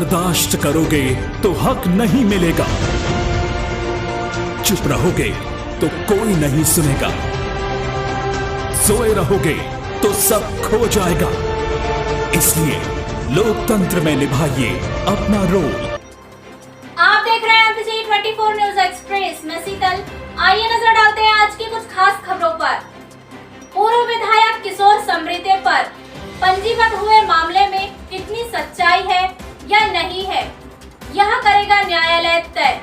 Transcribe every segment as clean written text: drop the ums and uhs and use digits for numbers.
बर्दाश्त करोगे तो हक नहीं मिलेगा, चुप रहोगे तो कोई नहीं सुनेगा, सोए रहोगे तो सब खो जाएगा। इसलिए लोकतंत्र में निभाइए अपना रोल। आप देख रहे हैं एमपीसी 24 न्यूज एक्सप्रेस में शीतल। आइए नजर डालते हैं आज की कुछ खास खबरों पर। पूर्व विधायक किशोर समृद्धि पर पंजीबद्ध हुए मामले में कितनी सच्चाई है या नहीं है, यह करेगा न्यायालय तय।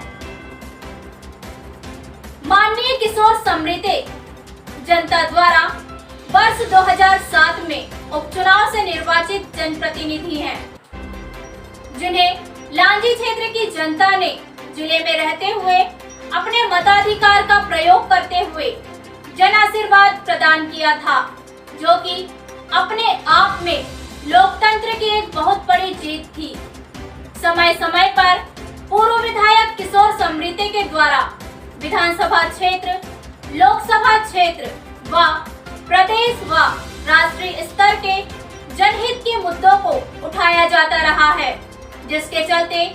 माननीय किशोर समृद्धि जनता द्वारा वर्ष 2007 में उपचुनाव से निर्वाचित जनप्रतिनिधि हैं, जिन्हें लांजी क्षेत्र की जनता ने जिले में रहते हुए अपने मताधिकार का प्रयोग करते हुए जन आशीर्वाद प्रदान किया था, जो कि अपने आप में लोकतंत्र की एक बहुत बड़ी जीत थी। समय समय पर पूर्व विधायक किशोर समृद्धि के द्वारा विधानसभा क्षेत्र, लोकसभा क्षेत्र व प्रदेश व राष्ट्रीय स्तर के जनहित के मुद्दों को उठाया जाता रहा है, जिसके चलते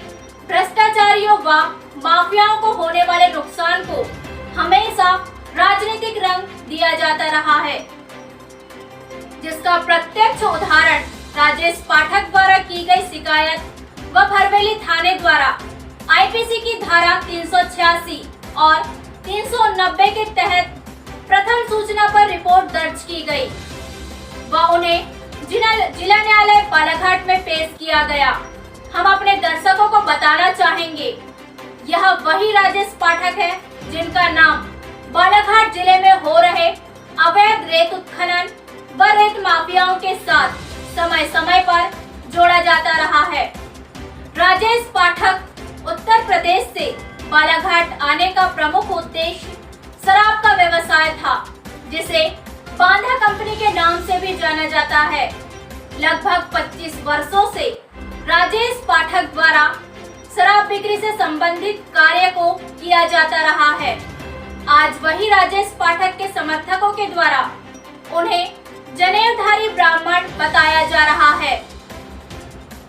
भ्रष्टाचारियों व माफियाओं को होने वाले नुकसान को हमेशा राजनीतिक रंग दिया जाता रहा है, जिसका प्रत्यक्ष उदाहरण राजेश पाठक द्वारा की गई शिकायत व भरवेली थाने द्वारा आईपीसी की धारा 386 और 390 के तहत प्रथम सूचना पर रिपोर्ट दर्ज की गई व उन्हें जिला न्यायालय बालाघाट में पेश किया गया। हम अपने दर्शकों को बताना चाहेंगे, यह वही राजेश पाठक है जिनका नाम बालाघाट जिले में हो रहे अवैध रेत उत्खनन व रेत माफियाओं के साथ समय समय पर जोड़ा जाता रहा है। राजेश पाठक उत्तर प्रदेश से बालाघाट आने का प्रमुख उद्देश्य शराब का व्यवसाय था, जिसे बांधा कंपनी के नाम से भी जाना जाता है। लगभग 25 वर्षों से राजेश पाठक द्वारा शराब बिक्री से संबंधित कार्य को किया जाता रहा है। आज वही राजेश पाठक के समर्थकों के द्वारा उन्हें जनेऊधारी ब्राह्मण बताया जा रहा है।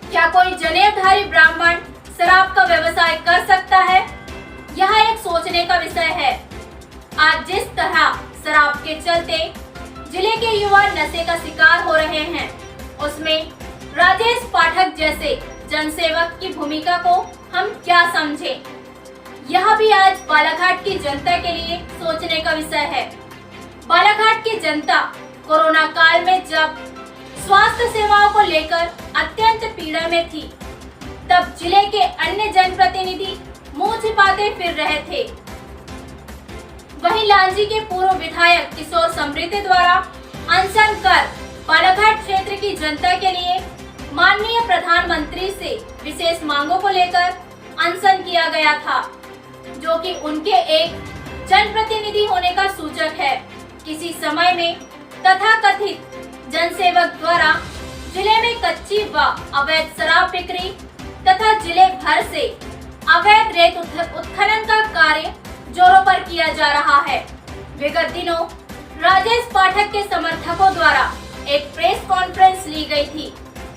क्या कोई जनेऊधारी ब्राह्मण शराब का व्यवसाय कर सकता है? यह एक सोचने का विषय है। आज जिस तरह शराब के चलते जिले के युवा नशे का शिकार हो रहे हैं, उसमें राजेश पाठक जैसे जनसेवक की भूमिका को हम क्या समझें? यह भी आज बालाघाट की जनता के लिए सोचने का विषय है। बालाघाट की जनता कोरोना काल में जब स्वास्थ्य सेवाओं को लेकर अत्यंत पीड़ा में थी, तब जिले के अन्य जनप्रतिनिधि मुंह छिपाते फिर रहे थे। वहीं लांजी के पूर्व विधायक किशोर समृद्धि द्वारा अनशन कर बालाघाट क्षेत्र की जनता के लिए माननीय प्रधानमंत्री से विशेष मांगों को लेकर अनशन किया गया था, जो कि उनके एक जनप्रतिनिधि होने का सूचक है। किसी समय में तथाकथित जनसेवक द्वारा जिले में कच्ची व अवैध शराब बिक्री तथा जिले भर से अवैध रेत उत्खनन का कार्य जोरों पर किया जा रहा है। विगत दिनों राजेश पाठक के समर्थकों द्वारा एक प्रेस कॉन्फ्रेंस ली गई थी,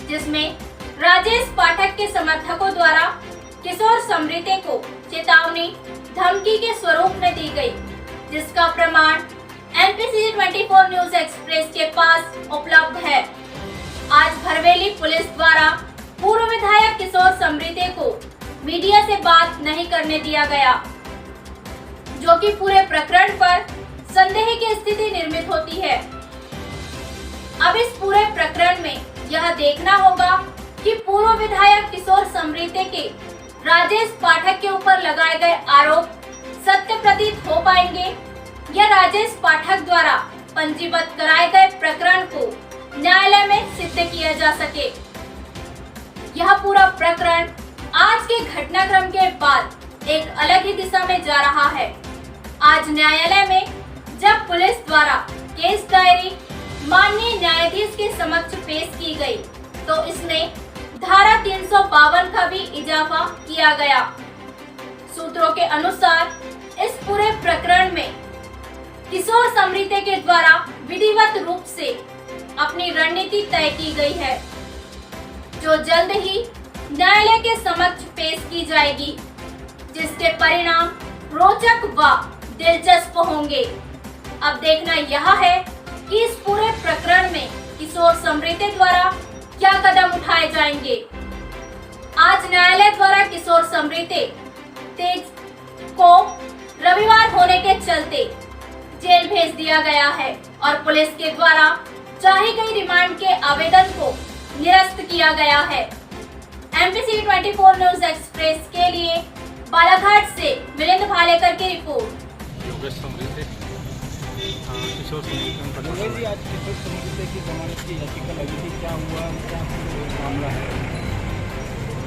जिसमें राजेश पाठक के समर्थकों द्वारा किशोर समृद्धि को चेतावनी धमकी के स्वरूप में दी गई, जिसका प्रमाण एमपीसी 24 न्यूज एक्सप्रेस के पास उपलब्ध है। आज भरवेली पुलिस द्वारा पूर्व विधायक किशोर समृद्धि को मीडिया से बात नहीं करने दिया गया, जो कि पूरे प्रकरण पर संदेह की स्थिति निर्मित होती है। अब इस पूरे प्रकरण में यह देखना होगा कि पूर्व विधायक किशोर समृद्धि के राजेश पाठक के ऊपर लगाए गए आरोप सत्य प्रतीत हो पाएंगे या राजेश पाठक द्वारा पंजीबद्ध कराए गए प्रकरण को न्यायालय में सिद्ध किया जा सके। यह पूरा प्रकरण आज के घटनाक्रम के बाद एक अलग ही दिशा में जा रहा है। आज न्यायालय में जब पुलिस द्वारा केस डायरी माननीय न्यायाधीश के समक्ष पेश की गई, तो इसमें धारा 352 का भी इजाफा किया गया। सूत्रों के अनुसार इस पूरे प्रकरण में किशोर समृद्धि के द्वारा विधिवत रूप से अपनी रणनीति तय की गई है, जो जल्द ही न्यायालय के समक्ष पेश की जाएगी, जिसके परिणाम रोचक व दिलचस्प होंगे। अब देखना यह है कि इस पूरे प्रकरण में किशोर समृद्धि द्वारा क्या कदम उठाए जाएंगे। आज न्यायालय द्वारा किशोर समृद्धि तेज को रविवार होने के चलते जेल भेज दिया गया है और पुलिस के द्वारा चाही गई रिमांड के आवेदन को निरस्त किया गया है। MPC 24 न्यूज एक्सप्रेस के लिए बालाघाट से मिलिंद भालेकर की रिपोर्ट। योगेश समृद्धि किशोर समृद्धि आज किशोर समृद्धि की जमानत की याचिका लगी थी, क्या हुआ, क्या मामला है?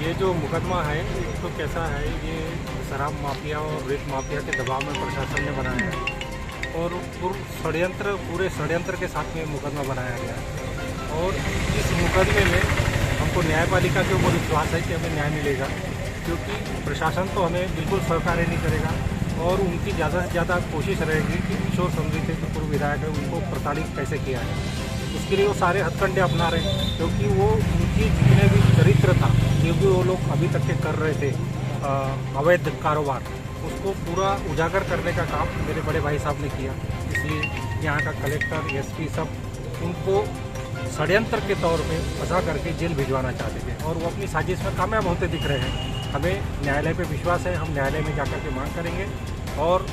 ये जो मुकदमा है तो कैसा है, ये शराब माफिया और रेत माफिया के दबाव में प्रशासन ने बनाया है और पूरे षड्यंत्र के साथ में मुकदमा बनाया गया है। और इस मुकदमे में हमको न्यायपालिका के ऊपर विश्वास है कि हमें न्याय मिलेगा, क्योंकि प्रशासन तो हमें बिल्कुल सहकार्य नहीं करेगा और उनकी ज़्यादा से ज़्यादा कोशिश रहेगी कि किशोर समृद्धि के पूर्व विधायक है उनको प्रताड़ित कैसे किया है। उसके लिए वो सारे हथकंडे अपना रहे हैं, क्योंकि वो उनकी जितने भी चरित्र था, जो भी वो लोग अभी तक के कर रहे थे अवैध कारोबार, उसको पूरा उजागर करने का काम मेरे बड़े भाई साहब ने किया। इसलिए यहाँ का कलेक्टर, SP सब उनको षड्यंत्र के तौर पे फंसा करके जेल भिजवाना चाहते थे और वो अपनी साजिश में कामयाब होते दिख रहे हैं। हमें न्यायालय पे विश्वास है, हम न्यायालय में जाकर के मांग करेंगे और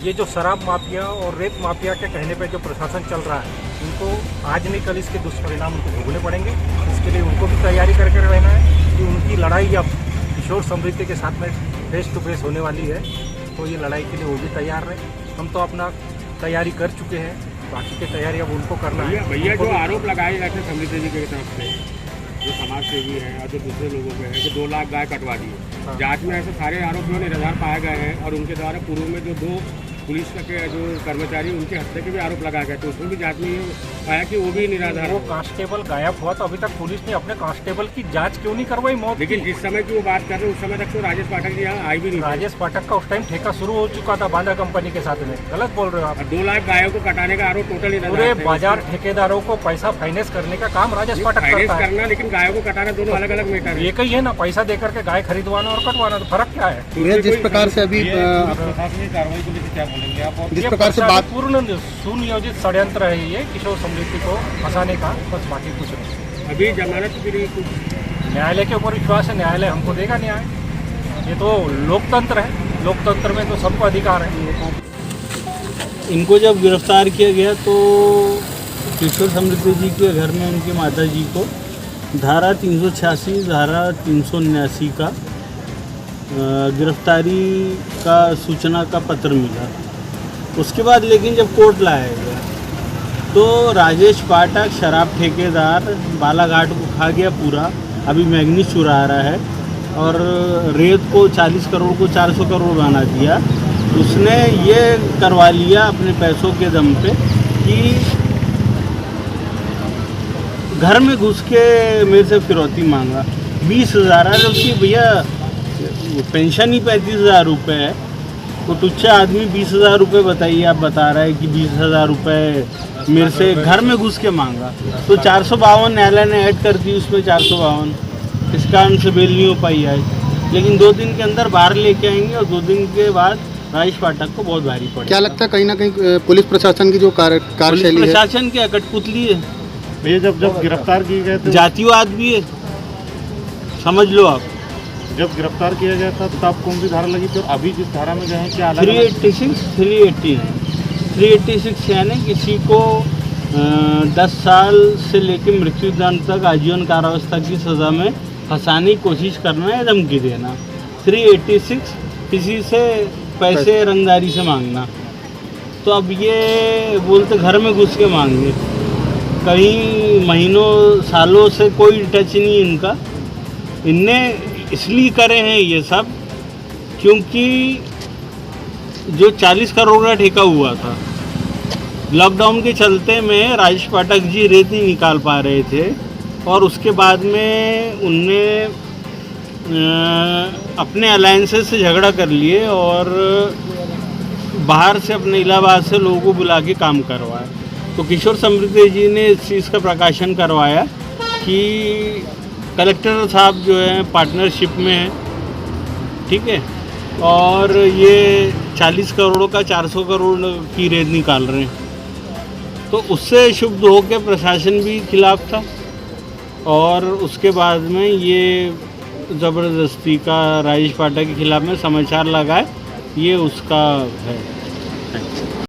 ये जो शराब माफिया और रेत माफिया के कहने पे जो प्रशासन चल रहा है, उनको आज नहीं कल इसके दुष्परिणाम उनको भोगने पड़ेंगे। इसके लिए उनको भी तैयारी करके रहना है कि उनकी लड़ाई अब किशोर समृद्धि के साथ में फेस टू फेस होने वाली है, तो ये लड़ाई के लिए वो भी तैयार रहे। हम तो अपना तैयारी कर चुके हैं, बाकी की तैयारी अब उनको करना है। भैया जो आरोप लगाए जाते हैं समृद्धि जी की तरफ से, जो समाज सेवी है और जो दूसरे लोगों पे है, जो 2 लाख गाय कटवा दी है, जांच में ऐसे सारे आरोपियों निराधार पाए गए हैं और उनके द्वारा पूर्व में जो 2 पुलिस के जो कर्मचारी उनके हत्या के भी आरोप लगाए गए, तो उसमें भी जांच में ये पाया कि वो भी निराधार। वो कांस्टेबल गायब हुआ तो अभी तक पुलिस ने अपने कांस्टेबल की जांच क्यों नहीं करवाई मौत? लेकिन जिस समय की वो बात कर रहे हैं उस समय तक तो राजेश पाठक जी यहाँ आई भी नहीं। राजेश पाठक का उस टाइम ठेका शुरू हो चुका था बांदा कंपनी के साथ में। गलत बोल रहे हो आप। 2 लाख गायों को कटाने का आरोप टोटली पूरे बाजार ठेकेदारों को पैसा फाइनेंस करने का काम राजेश पाठक करता है। लेकिन गायों को कटाना दोनों अलग अलग मैटर है। एक ही है ना, पैसा देकर के गाय खरीदवाना और कटवाना, तो फर्क क्या है? जिस प्रकार से अभी प्रशासनिक कार्रवाई को लेकर क्या बोलेंगे आप? जिस प्रकार से बात पूर्ण सुनियोजित षड्यंत्र है ये किशोर समृद्धि को फंसाने का, बस बाकी कुछ नहीं। अभी जमानत के लिए कुछ न्यायालय के ऊपर विश्वास है, न्यायालय हमको देगा न्याय। ये तो लोकतंत्र है, लोकतंत्र में तो सबको अधिकार है। इनको जब गिरफ्तार किया गया तो किशोर समृद्धि जी के घर में उनकी माता जी को धारा 386, धारा 379 का गिरफ्तारी का सूचना का पत्र मिला। उसके बाद लेकिन जब कोर्ट लाया गया तो राजेश पाठक शराब ठेकेदार बालाघाट को खा गया पूरा, अभी मैग्नीज चुरा रहा है और रेत को 40 करोड़ को 400 करोड़ बना दिया। उसने ये करवा लिया अपने पैसों के दम पे कि घर में घुस के मेरे से फिरौती मांगा। 20,000 है, उसकी भैया पेंशन ही 35,000 रुपये है, तो टुच्चा आदमी 20,000 रुपये बताइए, आप बता रहे हैं कि 20,000 रुपये मेरे से घर में घुस के मांगा। तो 452 न्यायालय ने ऐड कर दी उसमें 452, इस कारण से बेल नहीं हो पाई आज। लेकिन 2 दिन के अंदर बाहर लेके आएंगे और 2 दिन के बाद राजेश पाठक को बहुत भारी पड़ेगा। क्या लगता है कहीं ना कहीं पुलिस प्रशासन की जो कार्यशैली है, प्रशासन की कठपुतली है भैया? जब गिरफ्तार किए गए थे जातिवाद भी है, समझ लो आप। जब गिरफ्तार किया गया था तब कौन सी धारा लगी थी और अभी जिस धारा में गए हैं क्या? 386, 386 यानी किसी को 10 साल से लेकर मृत्युदंड तक आजीवन कारावास की सज़ा में फंसाने की कोशिश करना या धमकी देना। 386 किसी से पैसे रंगदारी से मांगना। तो अब ये बोलते घर में घुस के मांगे, कहीं महीनों सालों से कोई टच नहीं इनका। इनने इसलिए करे हैं ये सब क्योंकि जो 40 करोड़ का ठेका हुआ था, लॉकडाउन के चलते में राजेश पाठक जी रेत नहीं निकाल पा रहे थे और उसके बाद में उनने अपने अलायंसेस से झगड़ा कर लिए और बाहर से अपने इलाहाबाद से लोगों को बुला के काम करवाया। तो किशोर समृद्धि जी ने इस चीज़ का प्रकाशन करवाया कि कलेक्टर साहब जो है पार्टनरशिप में है, ठीक है, और ये 40 करोड़ का 400 करोड़ की रेड निकाल रहे हैं। तो उससे क्षुब्ध होकर प्रशासन भी खिलाफ था और उसके बाद में ये ज़बरदस्ती का राजेश पाठक के खिलाफ में समाचार लगाए, ये उसका है।